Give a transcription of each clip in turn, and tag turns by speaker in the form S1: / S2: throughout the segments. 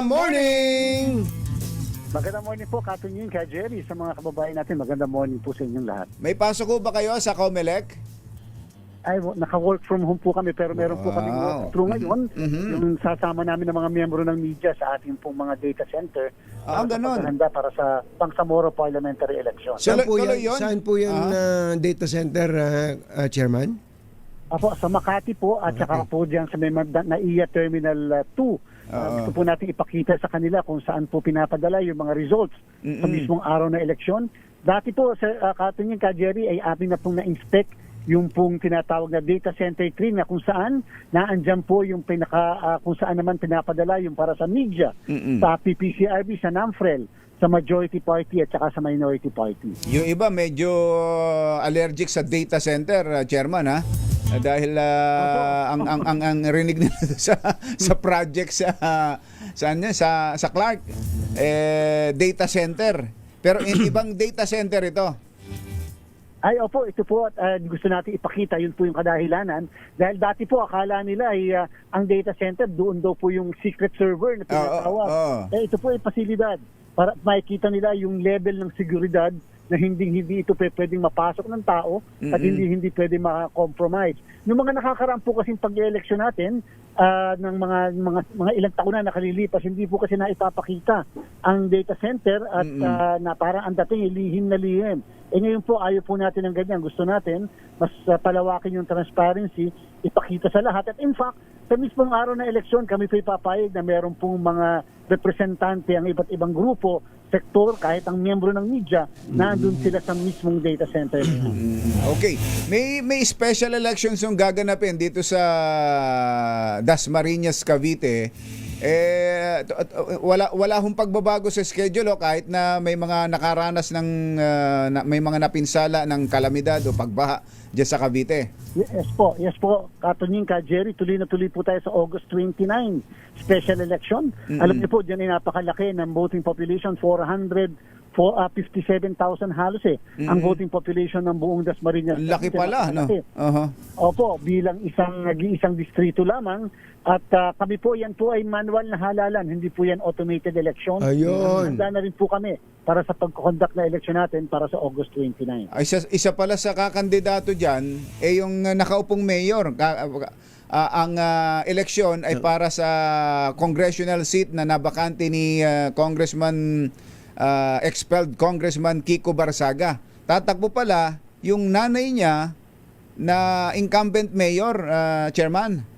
S1: Magandang morning!
S2: Magandang morning po, Katunying, kay Jerry, sa mga kababayan natin. Magandang morning po sa inyong lahat.
S1: May pasok ko ba kayo sa Comelec?
S2: Ay, naka-work from home po kami, pero meron po kami walkthrough ngayon. Yung sasama namin ng mga miyembro ng media sa ating pong mga data center.
S1: Ganon.
S2: Handa para sa Bangsamoro parliamentary election.
S1: Saan po
S3: Tuloy
S1: yun?
S3: Saan po yan data center, Chairman?
S2: Apo, sa Makati po at saka po diyan sa may NAIA Terminal 2. Gusto po natin ipakita sa kanila kung saan po pinapadala yung mga results sa mismong araw na eleksyon. Dati po, sa Katunying, ka Jerry, ay ating na pong na-inspect yung pong tinatawag na data center 3 na kung saan naandyan po yung kung saan naman pinapadala yung para sa media, sa PPCRB, sa NAMFREL, sa majority party at saka sa minority party.
S1: Yung iba medyo allergic sa data center, Chairman, ha? Dahil ang rinig nila sa project sa Clark data center. Pero ibang data center ito.
S2: Ay, opo, ito po at gusto natin ipakita, yun po yung kadahilanan. Dahil dati po, akala nila ay ang data center, doon daw po yung secret server na tinatawag. Ito po ay pasilidad para makikita nila yung level ng seguridad na hindi ito pwedeng mapasok ng tao at hindi pwedeng maka-compromise. Yung mga nakakaramp po kasing pag-eleksyon natin ng mga ilang taon na nakalilipas, hindi po kasi naipapakita ang data center at na parang ang dating lihim na lihim. Ngayon po ayaw po natin ng ganyan. Gusto natin mas palawakin yung transparency, ipakita sa lahat. At in fact, sa mismong araw na eleksyon, kami po ipapayag na meron pong mga representante ang iba't ibang grupo, sektor, kahit ang miyembro ng media, nandun sila sa mismong data center.
S1: Okay. May special elections yung gaganapin dito sa Dasmariñas, Cavite. Wala hong pagbabago sa schedule kahit na may mga nakaranas ng may mga napinsala ng kalamidad o pagbaha diyan sa Cavite.
S2: Yes po, Katunying, ka Jerry, tuloy na tuloy po tayo sa August 29 special election. Alam niyo po, diyan ay napakalaki ng voting population, 57,000 halos ang voting population ng buong Dasmariñas.
S1: Laki pala, no?
S2: Opo, bilang isang distrito lamang. At kami po, yan po ay manual na halalan, hindi po yan automated election.
S3: Ayun.
S2: Handa na rin po kami para sa pag-conduct na election natin para sa August 29.
S1: Isa pala sa kakandidato dyan, yung nakaupong mayor. Ang eleksyon ay para sa congressional seat na nabakante ni expelled Congressman Kiko Barsaga. Tatakbo pala yung nanay niya na incumbent mayor, Chairman.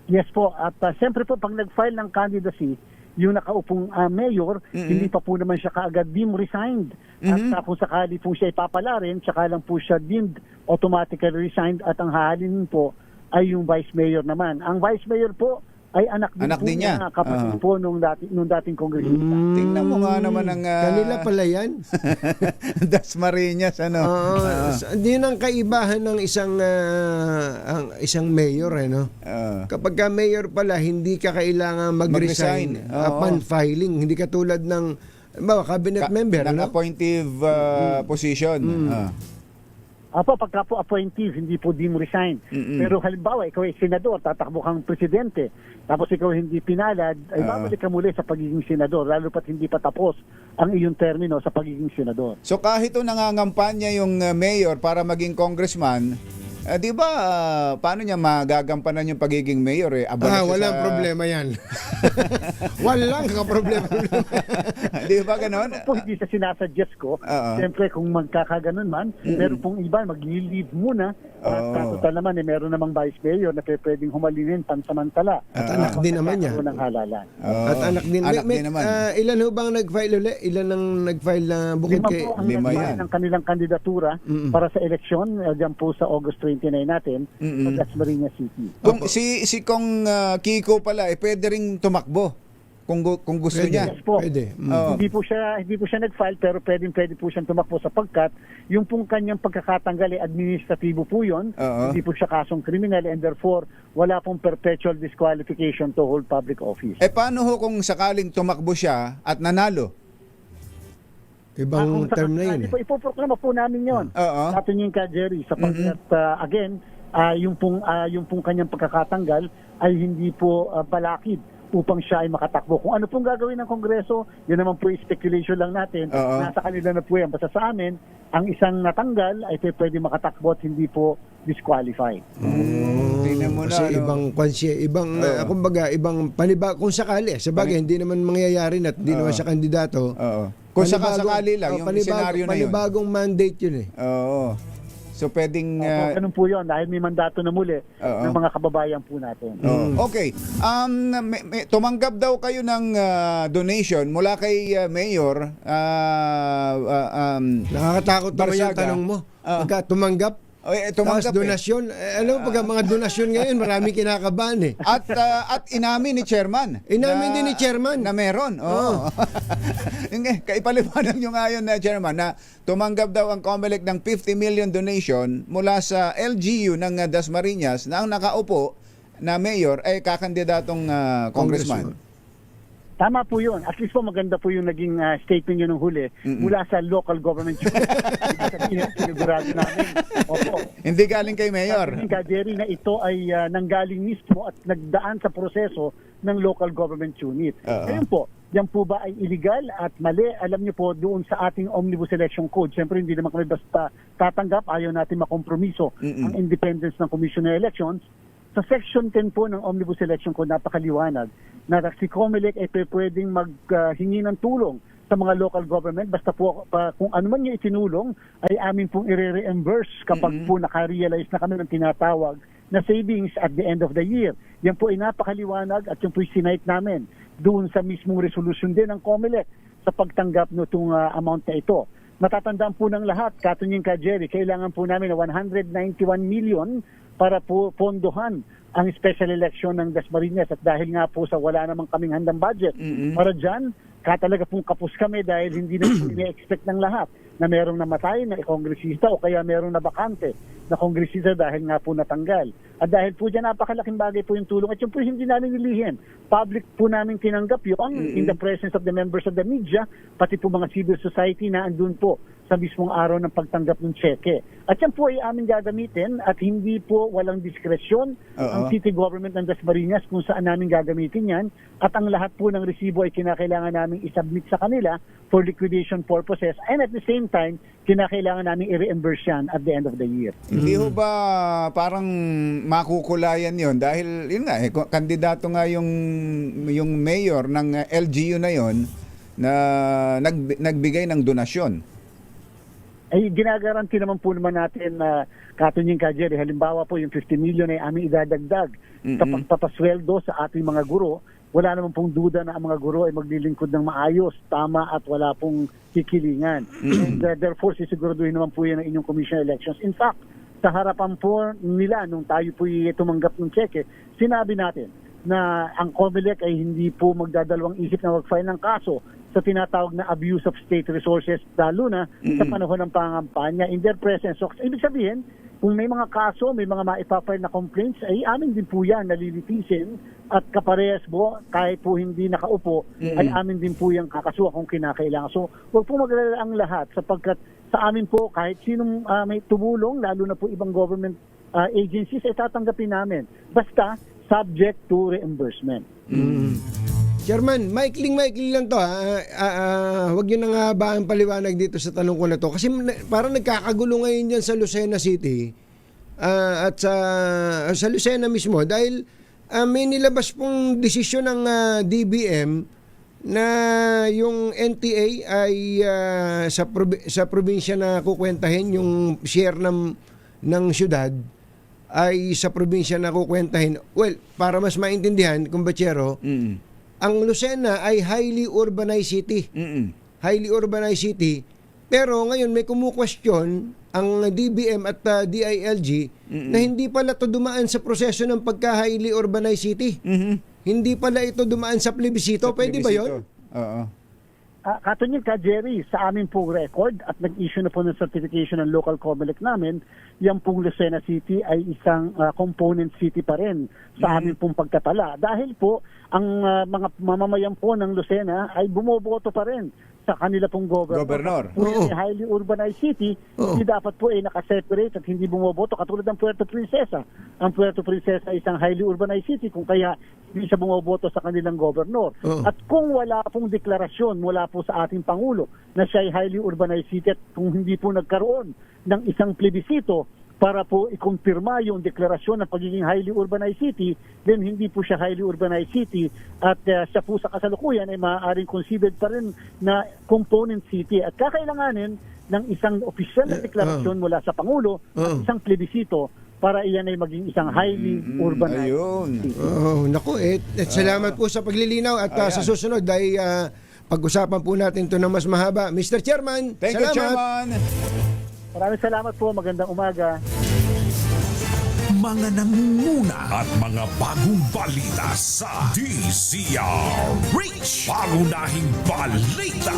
S2: Yes po, at siyempre po pag nag-file ng candidacy, yung nakaupong mayor, hindi pa po naman siya kaagad deemed resigned. At kung sakali po siya ipapala rin, tsaka lang po siya deemed automatically resigned at ang hahalinin po ay yung vice mayor naman. Ang vice mayor po ay anak din niya, kapatid po nung dating kongresista.
S1: Tingnan mo nga naman ang
S3: kanila pala yan.
S1: Dasmariñas, ano?
S3: Yun ang kaibahan ng isang mayor, no? Kapag ka mayor pala, hindi ka kailangan mag-resign upon filing. Hindi katulad ng cabinet member,
S1: ng
S3: no?
S1: appointive position.
S2: Apo, pagka po appointees, hindi po deemed resign. Pero halimbawa, ikaw ay senador, tatakbo kang presidente, tapos ikaw hindi pinalad, ay babalik ka muli sa pagiging senador, lalo pat hindi pa tapos ang iyong termino sa pagiging senador.
S1: So kahit nangangampanya yung mayor para maging congressman, di ba, paano niya magagampanan yung pagiging mayor?
S3: Walang problema yan. Walang problema.
S1: Di ba ganon?
S2: Po, hindi sa sinasuggest ko. Siyempre, kung magkakaganon man, meron pong iba, mag-leave muna. At total naman, meron namang vice mayor na pwedeng humalinin pansamantala.
S3: At anak din naman niya.
S2: Ng halalan.
S3: At anak din naman. Ilan ho bang nag-file ulit? Ilan ang nag-file na bukod kay...
S2: Lima po ang ng kanilang kandidatura para sa eleksyon, dyan po sa August 29 natin, sa Dasmariñas City.
S1: Kung si Kong Kiko pala, pwede ring tumakbo kung gusto niya.
S2: Yes po.
S3: Pwede.
S2: Hindi po siya nag-file, pero pwede po siyang tumakbo sapagkat yung pong kanyang pagkakatanggal ay administratibo po yun. Hindi po siya kasong kriminal and therefore wala pong perpetual disqualification to hold public office.
S1: Paano ho kung sakaling tumakbo siya at nanalo?
S3: Ibang term na yun.
S2: Ipoproklama po namin yun. Katunying, ka Jerry, sapagkat again, yung pong kanyang pagkakatanggal ay hindi po balakid upang siya ay makatakbo. Kung ano pong gagawin ng Kongreso, yun naman po yung speculation lang natin. Nasa kanila na po yan. Basta sa amin, ang isang natanggal ay pwede makatakbo at hindi po disqualified.
S1: Tingnan mo na,
S3: Kasi kumbaga, ibang panibago, kung sakali, sabagay, hindi naman mangyayari na, hindi naman siya kandidato.
S1: Kung sakali lang, yung scenario na yun.
S3: Panibagong mandate yun eh.
S1: Oo. So pwedeng
S2: ganun po yun dahil may mandato na muli ng mga kababayan po natin.
S1: Okay. Tumanggap daw kayo ng donation mula kay Mayor
S3: Nakakatakot naman yung
S1: Barsaga.
S3: tanong mo. Pagka tumanggap,
S1: tumanggap
S3: tapos donasyon, alam mo, pag mga donasyon ngayon, maraming kinakabahan eh.
S1: At inamin ni Chairman.
S3: Inamin din ni Chairman.
S1: Na meron. Oo. Kaipaliwanag nyo nga yun, Chairman, na tumanggap daw ang COMELEC ng 50 million donation mula sa LGU ng Dasmariñas na ang nakaupo na mayor ay kakandidatong congressman.
S2: Tama po yun. At least po maganda po yung naging statement yun ng huli mula sa local government. Sinigurado namin. Opo.
S1: Hindi galing kay Mayor.
S2: Jerry, na ito ay nanggaling mismo at nagdaan sa proseso ng local government unit. Ngayon po, yan po ba ay illegal at mali? Alam niyo po, doon sa ating Omnibus Election Code, siyempre hindi naman kami basta tatanggap, ayaw natin makompromiso ang independence ng Commission on Elections. Sa Section 10 po ng Omnibus Election Code, napakaliwanag na si COMELEC ay pwedeng maghingi ng tulong sa mga local government. Basta po kung ano man yung itinulong ay amin pong i-reimburse kapag po nakarealize na kami ng tinatawag na savings at the end of the year. Yan po ay napakaliwanag at yung po sinite namin doon sa mismong resolution din ng COMELEC sa pagtanggap nitong amount na ito. Matatandaan po ng lahat, katunying ka Jerry, kailangan po namin na 191 million para po pondohan ang special election ng Dasmariñas at dahil nga po sa wala namang kaming handang budget para dyan, talaga pong kapos kami dahil hindi na po ine-expect ng lahat na merong namatay na kongresista o kaya merong nabakante na kongresista dahil nga po natanggal. At dahil po dyan napakalaking bagay po yung tulong at yung po hindi namin nilihin. Public po namin tinanggap yun in the presence of the members of the media, pati po mga civil society na andun po sa mismong araw ng pagtanggap ng cheque. At yan po ay aming gagamitin at hindi po walang diskresyon ang city government ng Dasmariñas kung saan namin gagamitin yan at ang lahat po ng resibo ay kinakailangan namin isubmit sa kanila for liquidation purposes and at the same time, kinakailangan namin i-reimburse yan at the end of the year.
S1: Hindi ho ba parang makukulayan yon dahil yun nga, kandidato nga yung mayor ng LGU na yon na nagbigay ng donasyon.
S2: Ay ginagaranti naman po naman natin na katunying ka Jerry, halimbawa po yung 50 million ay aming idadagdag sa pagpapasweldo sa ating mga guro. Wala naman pong duda na ang mga guro ay maglilingkod ng maayos, tama at wala pong kikilingan. And therefore, sisiguraduhin naman po yan ng inyong Commission on Elections. In fact, sa harapan po nila nung tayo po tumanggap ng cheque, sinabi natin na ang COMELEC ay hindi po magdadalawang isip na mag-file ng kaso sa tinatawag na abuse of state resources, lalo na sa panahon ng pangampanya in their presence. So, ibig sabihin, kung may mga kaso, may mga maipapile na complaints, ay amin din po yan nalilitisin at kaparehas po, kahit po hindi nakaupo, ay amin din po yung kakasuha kung kinakailangan. So, huwag po maglala ang lahat sapagkat sa amin po, kahit sinong may tumulong, lalo na po ibang government agencies, ay tatanggapin namin. Basta, subject to reimbursement.
S3: Chairman, maikling lang to ha. Huwag nyo nang habaan paliwanag dito sa tanong ko na to. Kasi parang nagkakagulo ngayon dyan sa Lucena City at sa Lucena mismo dahil may nilabas pong desisyon ng DBM na yung NTA ay sa probinsya na kukwentahin yung share ng syudad ay sa probinsya na kukwentahin. Well, para mas maintindihan, kumbachero, ang Lucena ay highly urbanized city. Highly urbanized city. Pero ngayon may kumukwestiyon ang DBM at DILG na hindi pala ito dumaan sa proseso ng pagka-highly urbanized city. Hindi pala ito dumaan sa plebisito. Pwede ba yun?
S1: Oo.
S2: Katunying ka, Jerry, sa amin pong record at nag-issue na po ng certification ng local COMELEC namin, yan pong Lucena City ay isang component city pa rin sa amin pong pagtatala. Dahil po, ang mga mamamayan po ng Lucena ay bumoboto pa rin sa kanila pong governor. Kung
S3: Oo.
S2: ay highly urbanized city,
S3: Oo.
S2: hindi dapat po ay nakaseparate at hindi bumoboto katulad ng Puerto Princesa. Ang Puerto Princesa ay isang highly urbanized city kung kaya hindi siya bumoboto sa kanilang governor.
S3: Oo.
S2: At kung wala pong deklarasyon mula po sa ating Pangulo na siya ay highly urbanized city at kung hindi po nagkaroon ng isang plebisito para po ikumpirma yung deklarasyon ng pagiging highly urbanized city, then hindi po siya highly urbanized city at siya po sa kasalukuyan ay maaaring considered pa rin na component city at kakailanganin ng isang opisyal na deklarasyon mula sa Pangulo at isang plebisito para iyan ay maging isang highly urbanized
S1: Ayun.
S2: city.
S3: Oh, naku, salamat po sa paglilinaw at
S1: Ayan.
S3: sa susunod ay pag-usapan po natin to ng mas mahaba. Mr. Chairman,
S1: Thank you,
S3: salamat.
S1: Chairman.
S2: Maraming salamat po. Magandang umaga.
S4: Mga nangunguna at mga bagong balita sa DZRH. Pangunahing balita.